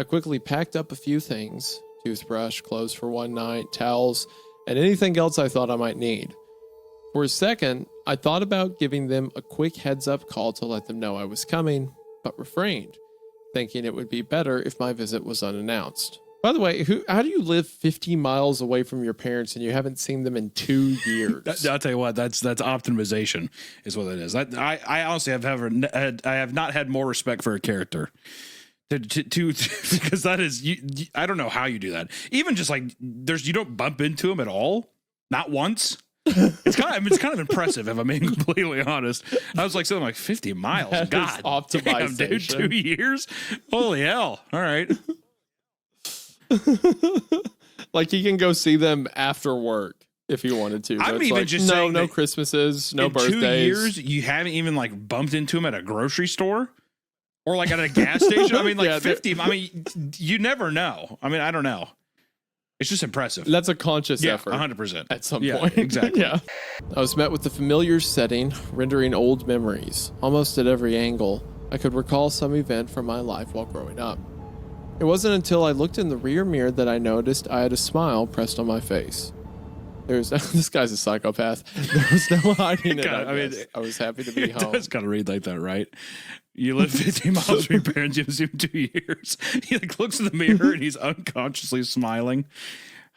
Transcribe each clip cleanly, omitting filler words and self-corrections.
I quickly packed up a few things, toothbrush, clothes for one night, towels, and anything else I thought I might need. For a second, I thought about giving them a quick heads-up call to let them know I was coming, but refrained, thinking it would be better if my visit was unannounced. By the way, how do you live 50 miles away from your parents and you haven't seen them in 2 years? I'll tell you what, that's optimization is what it is. I honestly have not had more respect for a character to because that is I don't know how you do that. Even just like you don't bump into them at all, not once. It's kind of impressive if I'm being completely honest. I was like something like 50 miles. That God, optimization. Damn, dude, 2 years. Holy hell! All right. Like you can go see them after work if you wanted to. I'm even like, just saying no Christmases, no birthdays. 2 years, you haven't even like bumped into them at a grocery store or like at a gas station. I mean, like 50. I mean, you never know. I mean, I don't know. It's just impressive. That's a conscious effort. 100%. At some point. Exactly. Yeah. I was met with the familiar setting, rendering old memories. Almost at every angle, I could recall some event from my life while growing up. It wasn't until I looked in the rear mirror that I noticed I had a smile pressed on my face. This guy's a psychopath. There was no hiding it. I was happy to be home. It's got to read like that, right? You live 50 miles from your parents, you haven't seen him 2 years. He like looks in the mirror and he's unconsciously smiling.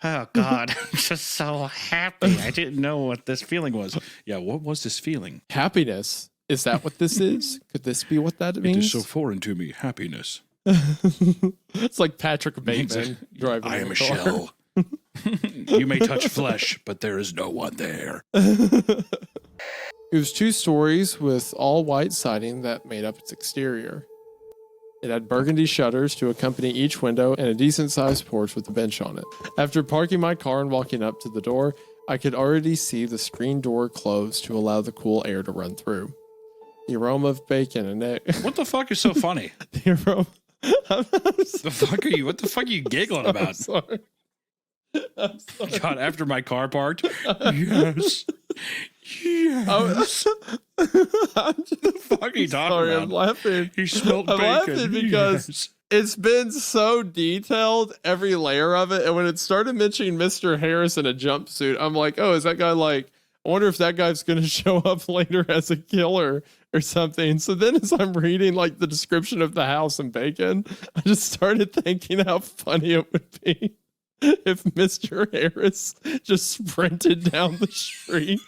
Oh God, I'm just so happy. I didn't know what this feeling was. Yeah, what was this feeling? Happiness. Is that what this is? Could this be what that means? It is so foreign to me. Happiness. It's like Patrick Bateman driving. I am a shell. You may touch flesh, but there is no one there. It was 2 stories with all white siding that made up its exterior. It had burgundy shutters to accompany each window and a decent-sized porch with a bench on it. After parking my car and walking up to the door, I could already see the screen door close to allow the cool air to run through. The aroma of bacon and egg. What the fuck is so funny? The aroma. What the fuck are you giggling about? I'm sorry. God, after my car parked. Yes. Yes. What the fuck are you talking about? I'm laughing. He smelled I'm bacon. laughing because it's been so detailed, every layer of it. And when it started mentioning Mr. Harris in a jumpsuit, I'm like, oh, is that guy like, I wonder if that guy's going to show up later as a killer or something. So then as I'm reading like the description of the house and bacon, I just started thinking how funny it would be if Mr. Harris just sprinted down the street,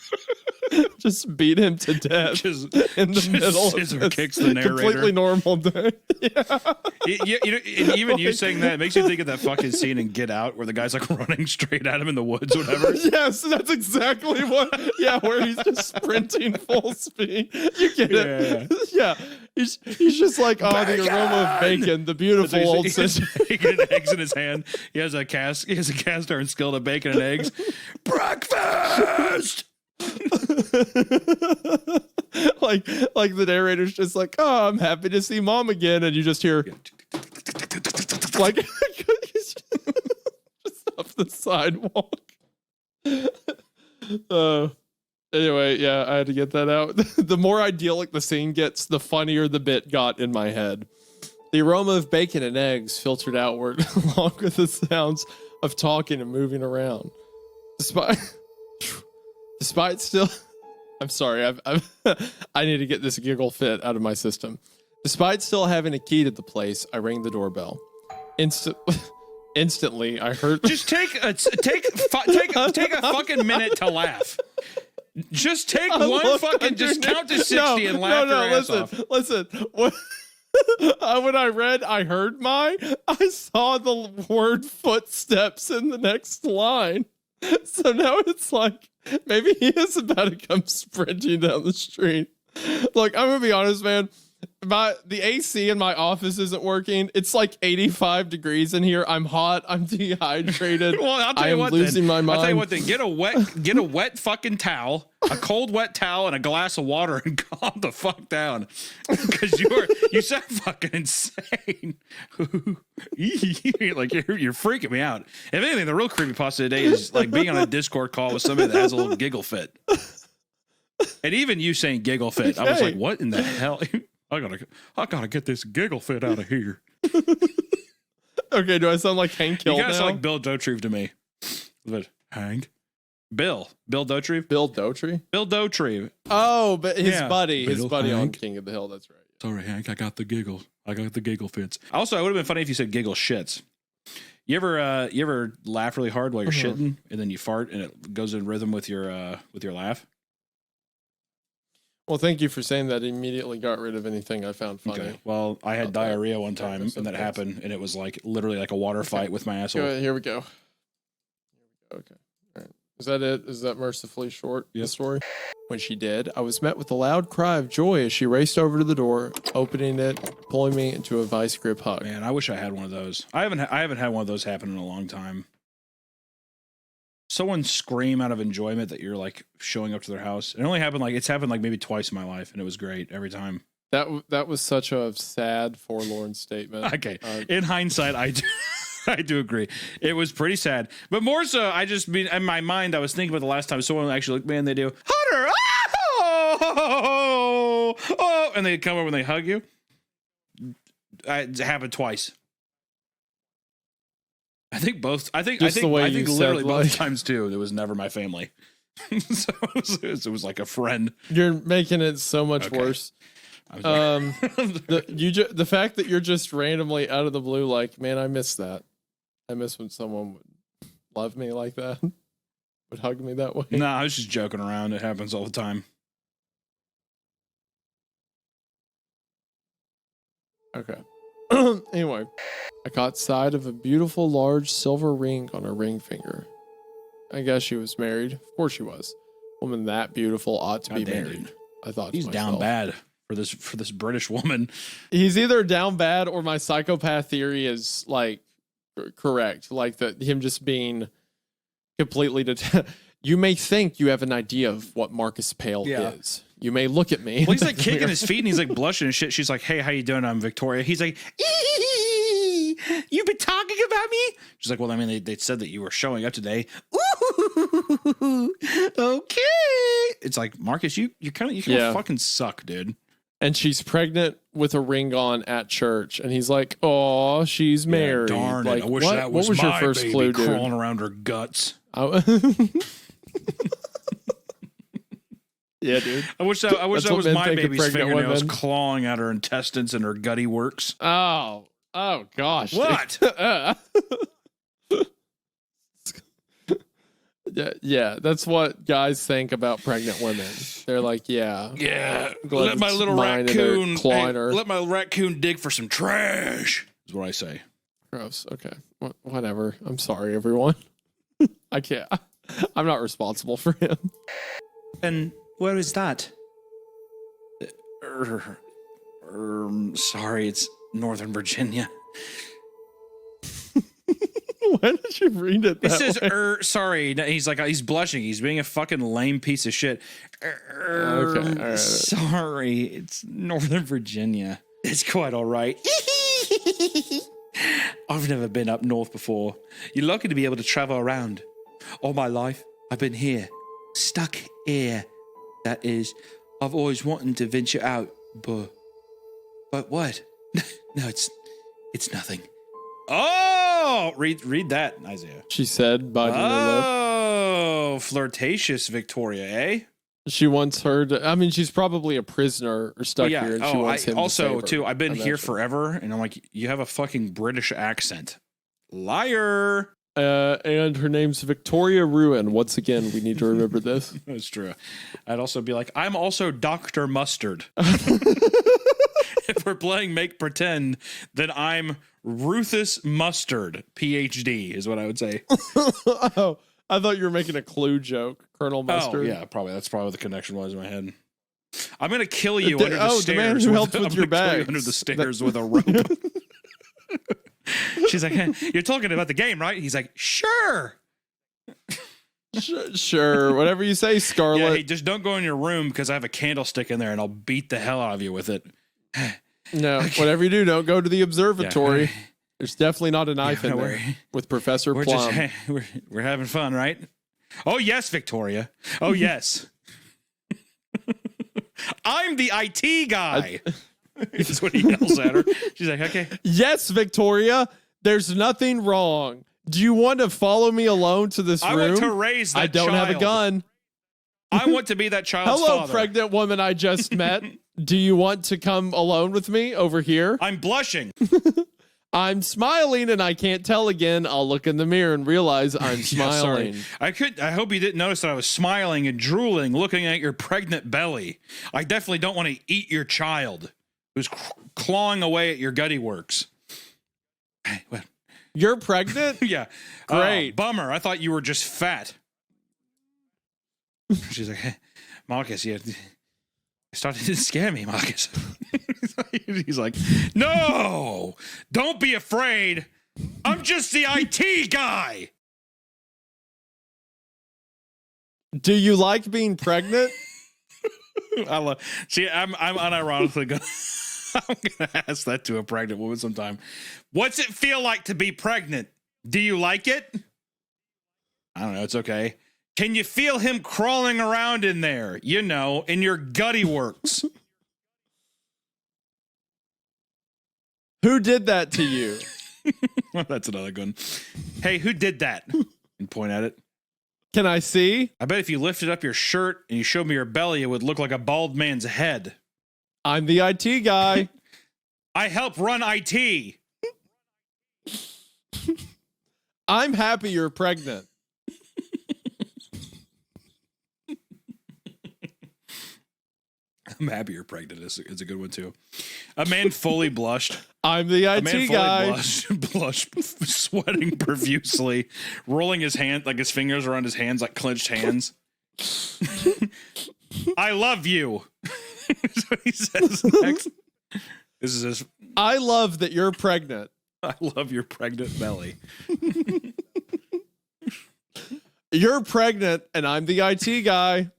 just beat him to death in the middle scissor of kicks the narrator. Completely normal day. And even you saying that makes you think of that fucking scene in Get Out where the guy's like running straight at him in the woods or whatever. Yes, that's exactly what. Yeah, where he's just sprinting full speed. You get it? Yeah. He's just like, oh, bacon! The aroma of bacon, the beautiful old sister. Bacon and eggs in his hand. He has a cast iron skillet of bacon and eggs. Breakfast. like the narrator's just like, oh, I'm happy to see mom again, and you just hear like just up the sidewalk. Anyway, yeah, I had to get that out. The more idyllic the scene gets, the funnier the bit got in my head. The aroma of bacon and eggs filtered outward along with the sounds of talking and moving around. Despite still, I'm sorry, I need to get this giggle fit out of my system. Despite still having a key to the place, I rang the doorbell. Instantly, I heard. Just take a fucking minute to laugh. Just take one fucking, just count to 60 and laugh your ass off. Listen. When I heard I saw the word footsteps in the next line. So now it's like, maybe he is about to come sprinting down the street. Look, I'm going to be honest, man. The AC in my office isn't working. It's like 85 degrees in here. I'm hot. I'm dehydrated. Well, I'll tell you what, losing my mind. I'll tell you what, then get a wet fucking towel, a cold wet towel, and a glass of water, and calm the fuck down, because you sound fucking insane. Like you're freaking me out. If anything, the real creepypasta today is like being on a Discord call with somebody that has a little giggle fit, and even you saying giggle fit, I was like, what in the hell? I gotta get this giggle fit out of here. Okay, do I sound like Hank Hill You kind of now? sound like Bill Dauterive to me. But Hank? Bill Dauterive? Bill Dauterive? Bill Dauterive. Oh, but his Yeah. buddy Bill on Hank. King of the Hill. That's right. Sorry, Hank, I got the giggle. I got the giggle fits. Also, it would have been funny if you said giggle shits. You ever laugh really hard while you're shitting and then you fart and it goes in rhythm with your laugh? Well, thank you for saying that. It immediately got rid of anything I found funny. Okay. Well, I had diarrhea one time and that happened, and it was like literally like a water fight with my asshole. Here we go. Okay. All right. Is that it? Is that mercifully short? Yep. The story? When she did, I was met with a loud cry of joy as she raced over to the door, opening it, pulling me into a vice grip hug. Man, I wish I had one of those. I haven't had one of those happen in a long time. Someone scream out of enjoyment that you're like showing up to their house. It only happened it's happened like maybe twice in my life, and it was great every time. That was such a sad, forlorn statement. Okay, in hindsight, I do agree. It was pretty sad, but more so, in my mind, I was thinking about the last time someone actually looked me and they do Hunter, oh, and they come over and they hug you. It happened twice. I think literally both times too. It was never my family. So it was like a friend. You're making it so much worse. I'm sorry. The fact that you're just randomly out of the blue, like, man, I miss that. I miss when someone would love me like that, would hug me that way. Nah, I was just joking around. It happens all the time. Okay. Anyway, I caught sight of a beautiful large silver ring on her ring finger. I guess she was married. Of course she was. A woman that beautiful ought to be married. I thought he's down bad for this British woman. He's either down bad or my psychopath theory is like correct. Like him just being completely you may think you have an idea of what Marcus Pale is. You may look at me. Well, he's like kicking his feet and he's like blushing and shit. She's like, "Hey, how you doing? I'm Victoria." He's like, "You've been talking about me?" She's like, "Well, I mean, they said that you were showing up today." Ooh, okay. It's like, Marcus, you kind of fucking suck, dude. And she's pregnant with a ring on at church, and he's like, "Oh, she's married." Darn like, it! I wish that was what was my your first baby clue, dude? crawling around her guts. Yeah, dude. I wish that was my baby's fingernails clawing at her intestines and her gutty works. Oh gosh. What? Yeah, that's what guys think about pregnant women. They're like, yeah. Let my little raccoon dig for some trash. Is what I say. Gross. Okay. Whatever. I'm sorry, everyone. I can't. I'm not responsible for him. And where is that? Sorry, it's Northern Virginia. Why did you read it that It says, way? sorry. He's blushing. He's being a fucking lame piece of shit. Okay, all right. Sorry, it's Northern Virginia. It's quite all right. I've never been up north before. You're lucky to be able to travel around. All my life, I've been here. Stuck here. That is, I've always wanted to venture out, but what? No, it's nothing. Oh, read that, Isaiah. She said, biting her lip. Oh, flirtatious Victoria, eh? She wants her to. I mean, she's probably a prisoner or stuck here, and she wants him to save her. I've been here forever, and I'm like, you have a fucking British accent, liar. And her name's Victoria Ruin. Once again, we need to remember this. That's true. I'd also be like, I'm also Dr. Mustard. If we're playing Make Pretend, then I'm Rufus Mustard, PhD, is what I would say. Oh, I thought you were making a Clue joke, Colonel Mustard. Oh, yeah, probably. That's probably what the connection was in my head. I'm going to kill you under the stairs. The man who helped with your bags. Under the stairs with a rope. She's like, hey, you're talking about the game, right? He's like, sure. Sure, whatever you say, Scarlet. Yeah, hey, just don't go in your room because I have a candlestick in there and I'll beat the hell out of you with it. No, whatever you do, don't go to the observatory. Yeah. There's definitely not a knife in there with Professor Plum. We're having fun, right? Oh, yes, Victoria. Oh, yes. I'm the IT guy. That's what he yells at her. She's like, okay. Yes, Victoria. There's nothing wrong. Do you want to follow me alone to this room? I want to raise that I don't have a child. gun. I want to be that child's Hello, father. pregnant woman I just met. Do you want to come alone with me over here? I'm blushing. I'm smiling and I can't tell again. I'll look in the mirror and realize I'm smiling. Yeah, I hope you didn't notice that I was smiling and drooling, looking at your pregnant belly. I definitely don't want to eat your child who's clawing away at your gutty works. What? You're pregnant? Yeah. Great. Bummer. I thought you were just fat. She's like, hey, Marcus, you started to scare me, Marcus. He's like, no, don't be afraid. I'm just the IT guy. Do you like being pregnant? See, I'm unironically gonna I'm gonna ask that to a pregnant woman sometime. What's it feel like to be pregnant? Do you like it? I don't know. It's okay. Can you feel him crawling around in there? You know, in your gutty works. Who did that to you? That's another good one. Hey, who did that? And point at it. Can I see? I bet if you lifted up your shirt and you showed me your belly, it would look like a bald man's head. I'm the IT guy. I help run IT. I'm happy you're pregnant. I'm happy you're pregnant. It's a good one, too. A man fully blushed. I'm the A man IT fully guy. blushed, sweating profusely, rolling his hand, like his fingers around his hands, like clenched hands. I love you. That's what he says next. This is his. I love that you're pregnant. I love your pregnant belly. You're pregnant, and I'm the IT guy.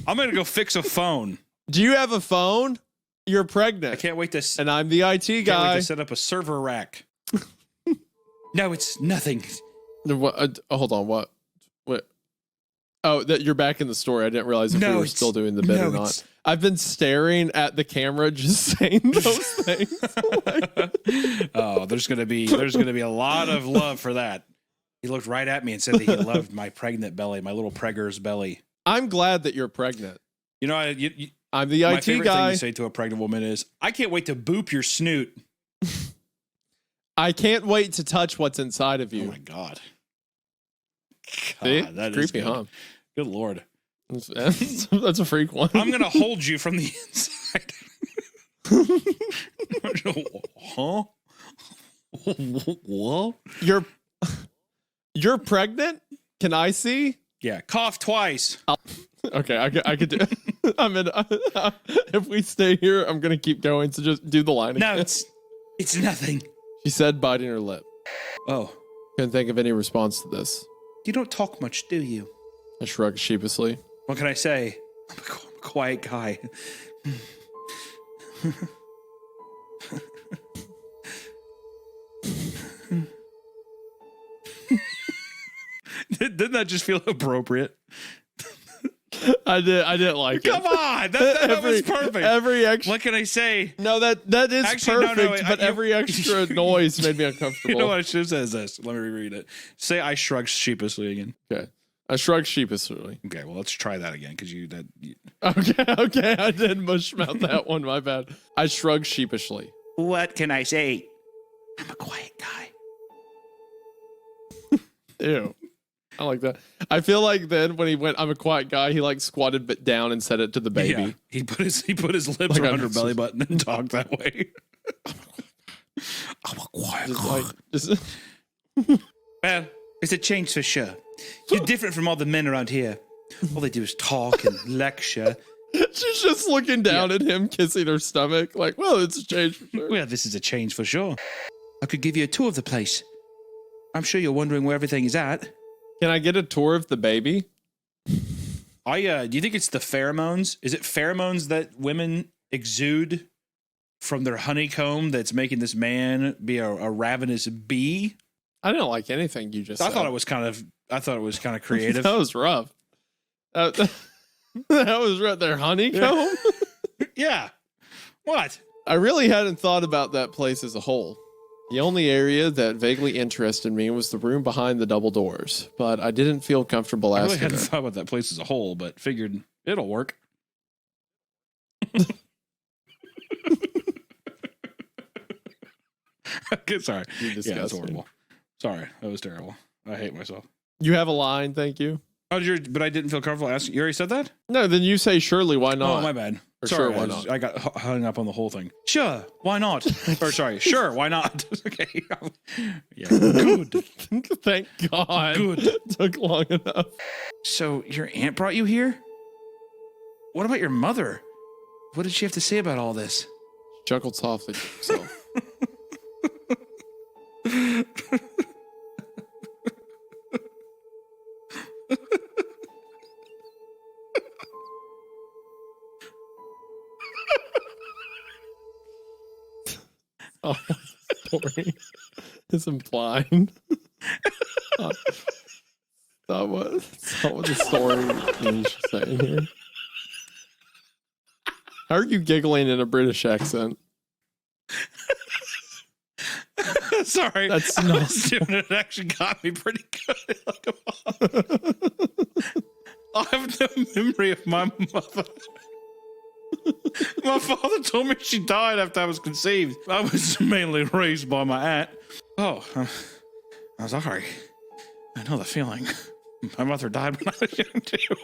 I'm going to go fix a phone. Do you have a phone? You're pregnant. I can't wait to. And I'm the IT Can't guy. wait to set up a server rack. No, it's nothing. Hold on. What? Oh, that you're back in the story. I didn't realize if we were still doing the bit or not. I've been staring at the camera, just saying those things. Oh, there's gonna be a lot of love for that. He looked right at me and said that he loved my pregnant belly, my little pregger's belly. I'm glad that you're pregnant. You know, I'm the my IT favorite guy. thing to say to a pregnant woman is, "I can't wait to boop your snoot." I can't wait to touch what's inside of Oh you. my god! See? That Creepy, is good. huh? Good lord! That's a freak one. I'm gonna hold you from the inside. Huh? What? You're pregnant? Can I see? Yeah, cough twice. Okay, I could do. I'm in. If we stay here, I'm gonna keep going. So just do the line. No, again. it's nothing. She said, biting her lip. Oh, Couldn't think of any response to this. you don't talk much, do you? I shrugged sheepishly. What can I say? I'm a quiet guy. Didn't that just feel appropriate? I didn't like it. Come on, that was perfect. Every extra. What can I say? No, that is Actually, perfect. But every extra noise made me uncomfortable. You know what I should have said is this. Let me reread it. Say I shrugged sheepishly again. Okay, I shrugged sheepishly. Okay, well let's try that again because you. Okay, I did mushmouth that one. My bad. I shrugged sheepishly. What can I say? I'm a quiet guy. Ew. I like that. I feel like then when he went, I'm a quiet guy, he like squatted bit down and said it to the baby. Yeah, he put his lips Like around her belly button and talked that way. I'm a quiet Just guy. like, just, Well, it's a change for sure. You're different from all the men around here. All they do is talk and lecture. she's just looking down at him, kissing her stomach. Like, well, it's a change for sure. Well, this is a change for sure. I could give you a tour of the place. I'm sure you're wondering where everything is at. Can I get a tour of the baby? Do you think it's the pheromones? Is it pheromones that women exude from their honeycomb that's making this man be a ravenous bee? I didn't like anything you just said. I thought it was kind of creative. That was rough. That was right there. Honeycomb? Yeah. What? I really hadn't thought about that place as a whole. The only area that vaguely interested me was the room behind the double doors, but I didn't feel comfortable I really asking hadn't her. thought about that place as a whole, but figured it'll work. Okay, sorry. You're Yeah, it's disgusting. horrible. Sorry, that was terrible. I hate myself. You have a line, thank you. Oh, but I didn't feel comfortable asking. You already said that? No, then you say surely, why not? Oh, my bad. Or Sorry, sure, why not? I got hung up on the whole thing. Sure, why not? Or sorry, sure, why not? Okay. Yeah, good. Thank God. Good. Took long enough. So your aunt brought you here? What about your mother? What did she have to say about all this? Chuckled softly to himself. Oh, the story is implying. That's what the story is saying here. How are you giggling in a British accent? Sorry, That's I not. was doing it. It actually got me pretty good. I have no memory of my mother. My father told me she died after I was conceived. I was mainly raised by my aunt. Oh, I'm sorry. I know the feeling. My mother died when I was young too.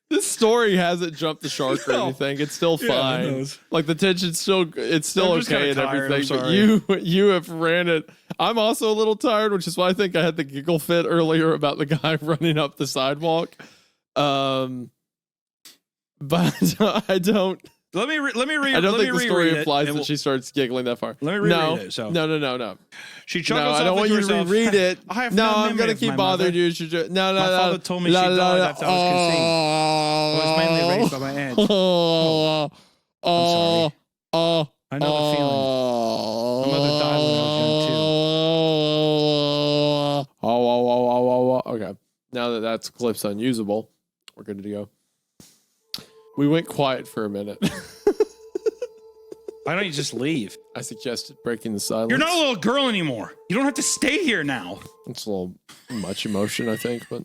This story hasn't jumped the shark or No. anything. It's still Yeah, I fine. know. Like the tension's still, it's still I'm just okay and kinda tired, I'm everything. But sorry. you have ran it. I'm also a little tired, which is why I think I had the giggle fit earlier about the guy running up the sidewalk. But I don't. Let me read. I don't let think me the story reread it, implies and that she starts giggling that far. Let me reread no, it, so. no. She No, chuckles. I don't want you to herself. reread it. I have no, no I'm memory gonna of keep my bothering mother. you. No, My father told me she died after I was conceived. I was mainly raised by my aunt. Oh, I'm sorry. I know the feeling. My mother died when I was young too. Okay. Now that that's clip's unusable, we're good to go. We went quiet for a minute. Why don't you just leave? I suggested breaking the silence. You're not a little girl anymore. You don't have to stay here now. It's a little much emotion, I think, but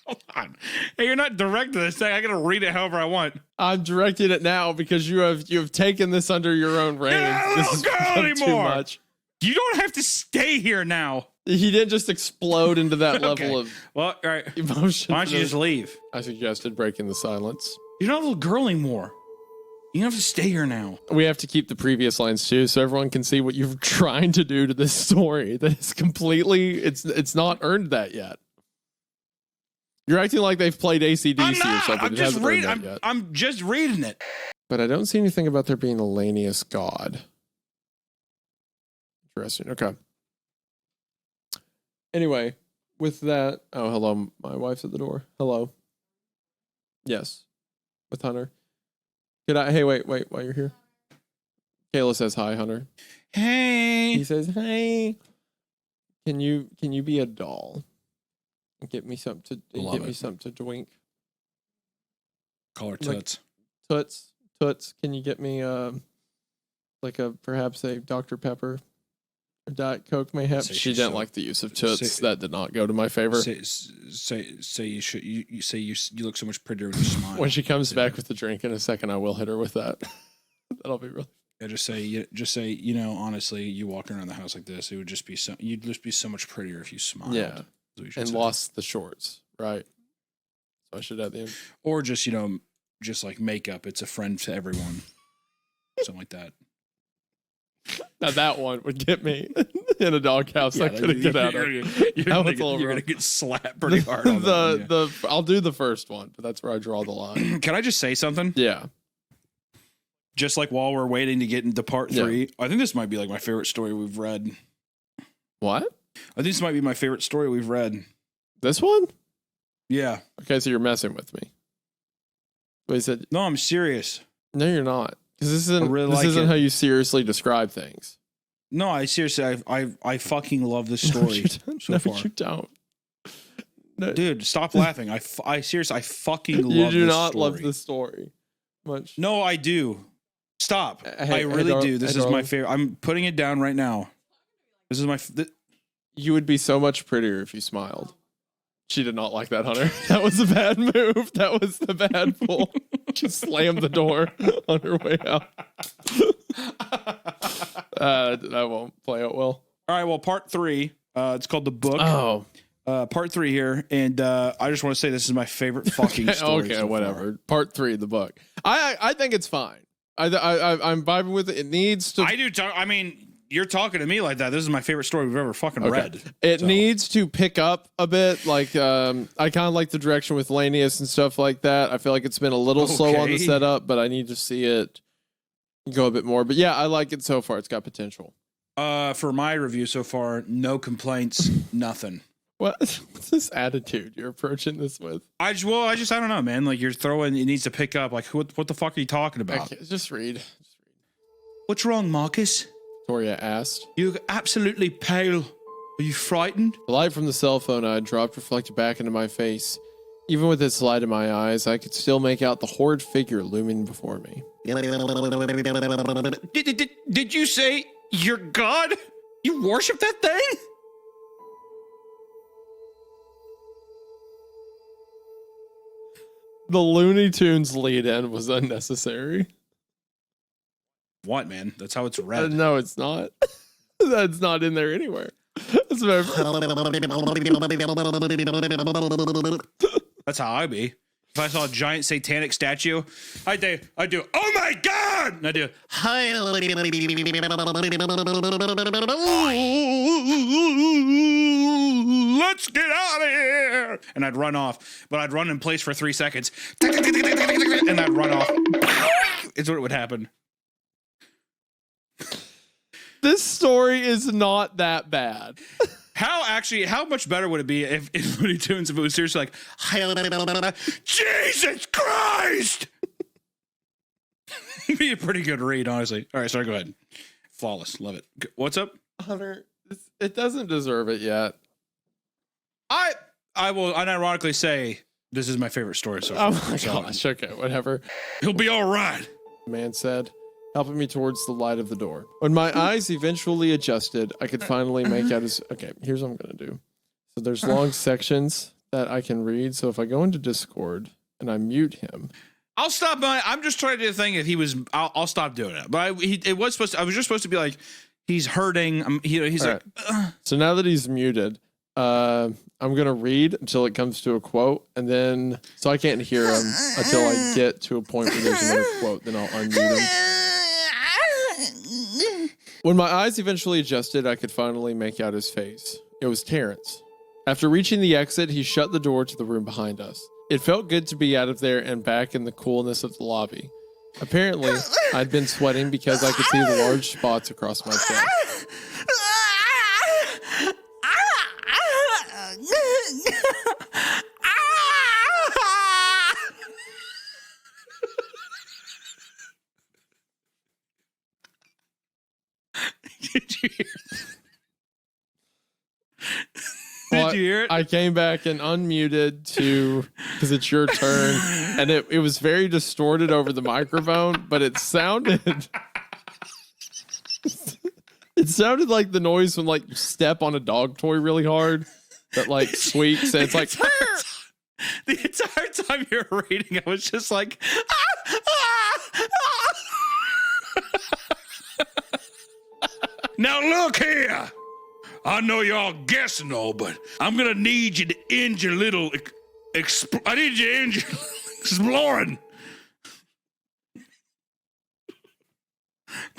Come on. Hey, you're not directing this thing. I gotta read it however I want. I'm directing it now because you have taken this under your own reign. You're not a This little has girl become too anymore. much. You don't have to stay here now. He didn't just explode into that Okay. level of Well, all right. emotion. Why don't you just leave? I suggested breaking the silence. You're not a little girl anymore. You don't have to stay here now. We have to keep the previous lines too, so everyone can see what you're trying to do to this story. That is completely. It's not earned that yet. You're acting like they've played ACDC I'm or not. something. I'm It just hasn't earned reading. that yet. I'm just reading it. But I don't see anything about there being a Lanius god. Interesting. Okay. Anyway, with that, oh, hello. My wife's at the door. Hello. Yes. With Hunter. Hey, wait, while you're here. Kayla says hi, Hunter. Hey. He says, hey. Can you be a doll? And get me something to drink. Call her Like- Toots. Toots, can you get me perhaps a Dr. Pepper or Diet Coke mayhap? Say She she's didn't so- like the use of Toots. say- That did not go to my favor. Say you should. You say you look so much prettier when you smile. When she comes back with the drink in a second, I will hit her with that. That'll be really. Yeah, just say. You know, honestly, you walking around the house like this, it would just be so. You'd just be so much prettier if you smiled. Yeah. is what you should And say. lost the shorts, right? So I should add the end. Or just just like makeup. It's a friend to everyone. Something like that. Now that one would get me in a doghouse. I couldn't get out of. You're That was a little gonna rough. get slapped pretty hard. On that one, I'll do the first one, but that's where I draw the line. yeah. Can I just say something? Yeah. Just like while we're waiting to get into part 3, I think this might be like my favorite story we've read. What? I think this might be my favorite story we've read. This one? Yeah. Okay, so you're messing with me. But he said, No, I'm serious. no, you're not. Because this isn't, really this like isn't it. how you seriously describe things. No, I seriously, I fucking love this No, story you don't. so No, far. you don't. Dude, stop laughing. I seriously, I fucking love You do this not story. love this story much. No, I do. Stop. Hey, I really do. This is my darling. favorite. I'm putting it down right now. This is my. You would be so much prettier if you smiled. She did not like that, Hunter. That was a bad move. That was the bad pull. She slammed the door on her way out. That won't play out well. All right. Well, part 3. It's called The Book. Oh. Part 3 here, and I just want to say this is my favorite fucking story. Okay, so whatever. far. Part 3 of the book. I think it's fine. I'm vibing with it. It needs to. I do. I mean, you're talking to me like that. This is my favorite story we've ever fucking read. It needs to pick up a bit. Like I kind of like the direction with Lanius and stuff like that. I feel like it's been a little slow on the setup, but I need to see it go a bit more. But yeah, I like it so far. It's got potential. For my review so far, no complaints, nothing. What's this attitude you're approaching this with? I don't know, man. Like you're throwing, it needs to pick up. Like what the fuck are you talking about? Just read. What's wrong, Marcus? Victoria asked. You look absolutely pale. Are you frightened? The light from the cell phone I had dropped reflected back into my face. Even with its light in my eyes, I could still make out the horrid figure looming before me. Did you say you're God? You worship that thing? The Looney Tunes lead-in was unnecessary. What, man? That's how it's read. No, it's not. That's not in there anywhere. That's how I be. If I saw a giant satanic statue, I do, oh my God! And I do, let's get out of here! And I'd run off, but I'd run in place for 3 seconds, and I'd run off. It's what would happen. This story is not that bad. How much better would it be if Looney Tunes, if it was seriously like, Jesus Christ? It'd be a pretty good read, honestly. All right, sorry, go ahead. Flawless. Love it. What's up? Hunter, it doesn't deserve it yet. I will unironically say this is my favorite story so far. Oh my gosh, okay, whatever. He'll be all right, the man said, helping me towards the light of the door. When my eyes eventually adjusted, I could finally make out his... Okay, here's what I'm going to do. So there's long sections that I can read. So if I go into Discord and I mute him... I'll stop by. I'm just trying to think if he was... I'll stop doing it. But I was just supposed to be like, he's hurting. He's like... Right. So now that he's muted, I'm going to read until it comes to a quote. And then... So I can't hear him until I get to a point where there's another quote. Then I'll unmute him. When my eyes eventually adjusted, I could finally make out his face. It was Terrence. After reaching the exit, he shut the door to the room behind us. It felt good to be out of there and back in the coolness of the lobby. Apparently, I'd been sweating because I could see the large spots across my chest. Did you hear it? Did you hear it? I came back and unmuted because it's your turn, and it was very distorted over the microphone, but it sounded like the noise when like you step on a dog toy really hard that like squeaks, and it's like the entire time you were reading, I was just like Now look here. I know y'all guessing all, but I'm gonna need you to end your little. I need you to end your exploring.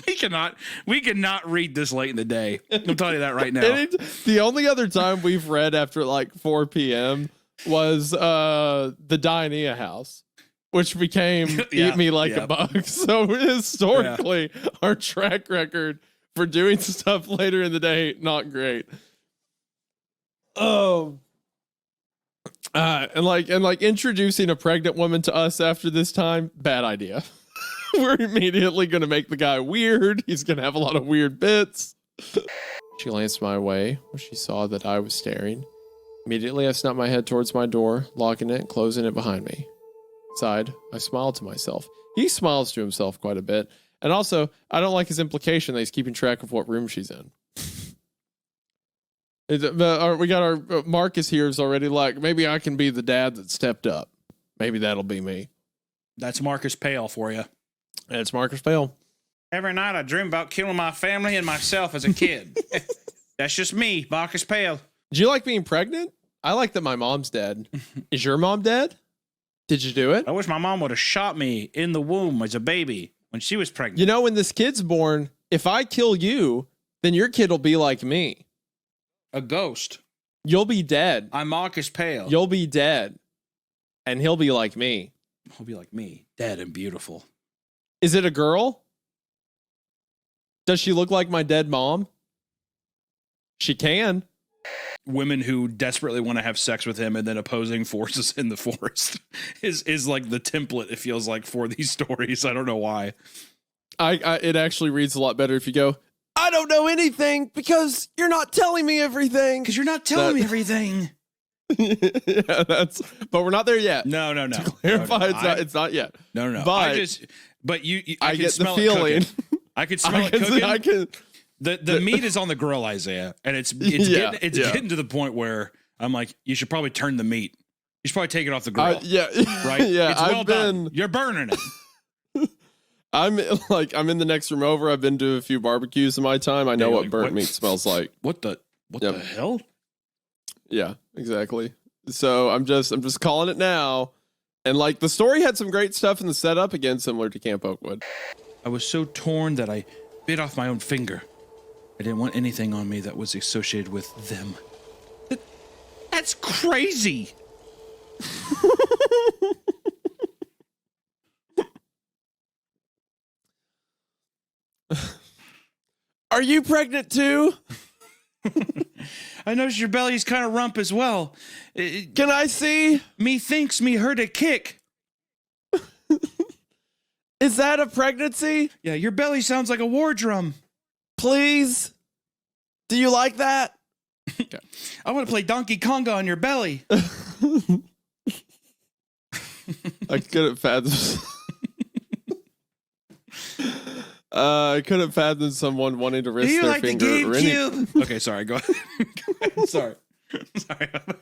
We cannot read this late in the day. I'm telling you that right now. The only other time we've read after like 4 p.m. was the Dianea house, which became Eat Me Like a Bug. So historically, our track record for doing stuff later in the day, not great. Oh, and like introducing a pregnant woman to us after this time, bad idea. We're immediately going to make the guy weird. He's going to have a lot of weird bits. She glanced my way when she saw that I was staring. Immediately, I snap my head towards my door, locking it and closing it behind me. Inside, I smile to myself. He smiles to himself quite a bit. And also, I don't like his implication that he's keeping track of what room she's in. We got our Marcus here is already like, maybe I can be the dad that stepped up. Maybe that'll be me. That's Marcus Pale for you. It's Marcus Pale. Every night I dream about killing my family and myself as a kid. That's just me, Marcus Pale. Do you like being pregnant? I like that my mom's dead. Is your mom dead? Did you do it? I wish my mom would have shot me in the womb as a baby when she was pregnant. You know, when this kid's born, if I kill you, then your kid will be like me. A ghost. You'll be dead. I'm Marcus Pale. You'll be dead. And he'll be like me. He'll be like me, dead and beautiful. Is it a girl? Does she look like my dead mom? She can. Women who desperately want to have sex with him and then opposing forces in the forest is like the template, it feels like, for these stories. I don't know why. It actually reads a lot better if you go, I don't know anything because you're not telling me everything. Because you're not telling me everything. Yeah, but we're not there yet. No. To clarify, it's not yet. No. But I get the feeling. I could smell it cooking. The meat is on the grill, Isaiah, and it's getting to the point where I'm like, you should probably turn the meat. You should probably take it off the grill. Right? Yeah, it's well done. You're burning it. I'm in the next room over. I've been to a few barbecues in my time. I know what burnt meat smells like. What the hell? Yeah, exactly. So I'm just calling it now. And like the story had some great stuff in the setup, again, similar to Camp Oakwood. I was so torn that I bit off my own finger. I didn't want anything on me that was associated with them. That's crazy. Are you pregnant too? I noticed your belly's kind of rump as well. Can I see? Me thinks me heard a kick. Is that a pregnancy? Yeah, your belly sounds like a war drum. Please? Do you like that? Okay. I want to play Donkey Konga on your belly. I couldn't fathom. I couldn't fathom someone wanting to risk their like finger the or any. GameCube? Okay, sorry. Go ahead. Sorry.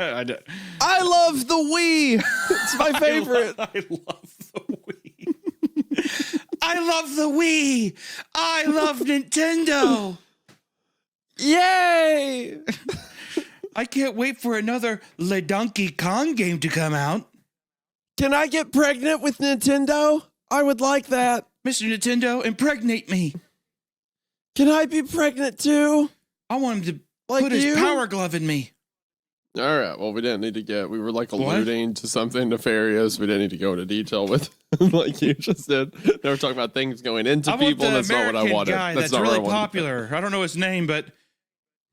I love the Wii. It's my favorite. I love the Wii. I love the Wii. I love Nintendo. Yay! I can't wait for another Le Donkey Kong game to come out. Can I get pregnant with Nintendo? I would like that. Mr. Nintendo, impregnate me. Can I be pregnant too? I want him to like put his power glove in me. All right. Well, we didn't need to get. We were like alluding to something nefarious. We didn't need to go into detail with, like you just did. They were talking about things going into people. That's not what I wanted. Guy that's really popular. I don't know his name, but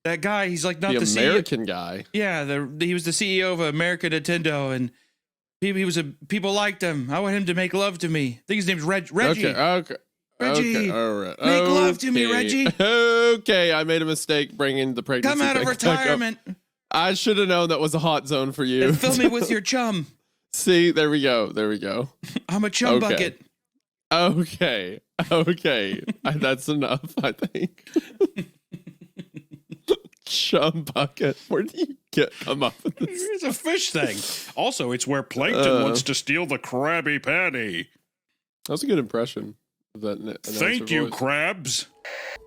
that guy. He's like not the American CEO. Guy. Yeah, he was the CEO of American Nintendo, and people liked him. I want him to make love to me. I think his name's Reggie. Okay. Reggie, okay, all right. Make love to me, Reggie. Okay, I made a mistake bringing the pregnancy. Come out of retirement. I should have known that was a hot zone for you. And fill me with your chum. See, there we go. I'm a chum bucket. Okay. That's enough, I think. Chum bucket. Where do you come up with this? It's a fish thing. Also, it's where Plankton wants to steal the Krabby Patty. That was a good impression of that. Thank you, voice. Krabs.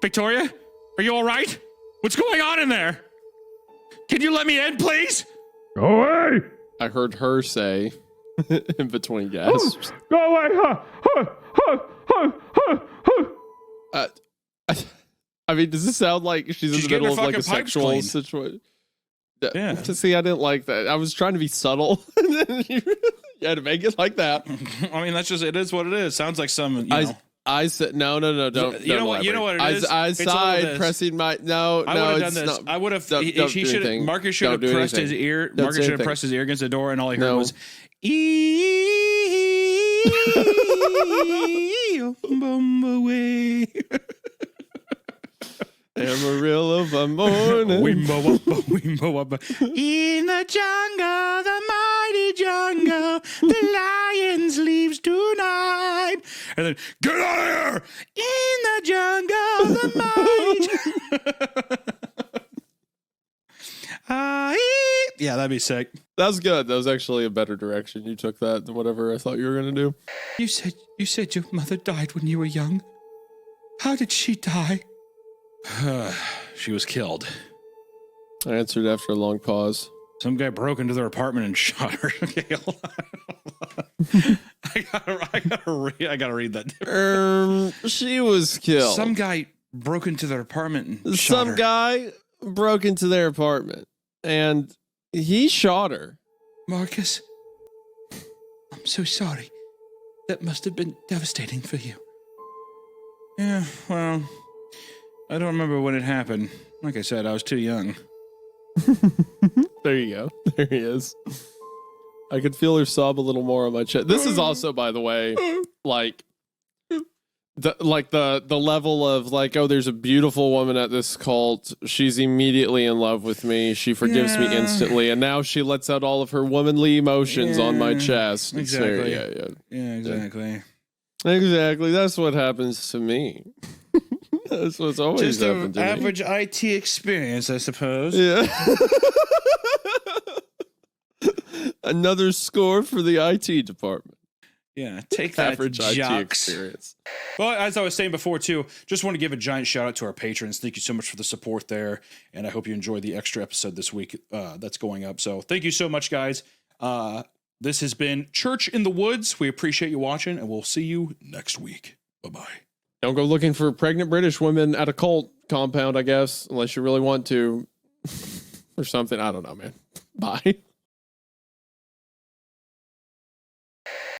Victoria, are you all right? What's going on in there? Can you let me in, please? Go away! I heard her say in between gasps. Go away! I mean, does this sound like she's in the middle of like a sexual situation? Yeah. To see, I didn't like that. I was trying to be subtle. You had to make it like that. I mean, that's just, it is what it is. Sounds like some, I said no, don't. You know what it is. I sighed, pressing my no. I would have done this. I would have. He should. Marcus should have pressed his ear. Marcus should have pressed his ear against the door, and all he heard was Amarillo of a morning. Wimbo-wumbo. In the jungle, the mighty jungle, the lions leaves tonight. And then, get out of here! In the jungle, the mighty yeah, that'd be sick. That's good. That was actually a better direction. You took that than whatever I thought you were going to do. You said your mother died when you were young. How did she die? She was killed. I answered after a long pause. Some guy broke into their apartment and shot her. Okay, hold on. I gotta read that. She was killed. Some guy broke into their apartment and shot Some her. guy broke into their apartment and he shot her. Marcus, I'm so sorry. That must have been devastating for you. Yeah, well, I don't remember when it happened. Like I said, I was too young. There you go. There he is. I could feel her sob a little more on my chest. This is also, by the way, like the level of like, oh, there's a beautiful woman at this cult. She's immediately in love with me. She forgives me instantly, and now she lets out all of her womanly emotions on my chest. Exactly. Yeah, Exactly. exactly. That's what happens to me. That's what's always Just happened an to average IT experience, I suppose. me. Yeah. Another score for the IT department. Yeah, take that, Average IT jocks. experience. Well, as I was saying before, too, just want to give a giant shout out to our patrons. Thank you so much for the support there. And I hope you enjoyed the extra episode this week that's going up. So thank you so much, guys. This has been Church in the Woods. We appreciate you watching, and we'll see you next week. Bye-bye. Don't go looking for pregnant British women at a cult compound, I guess, unless you really want to. Or something. I don't know, man. Bye.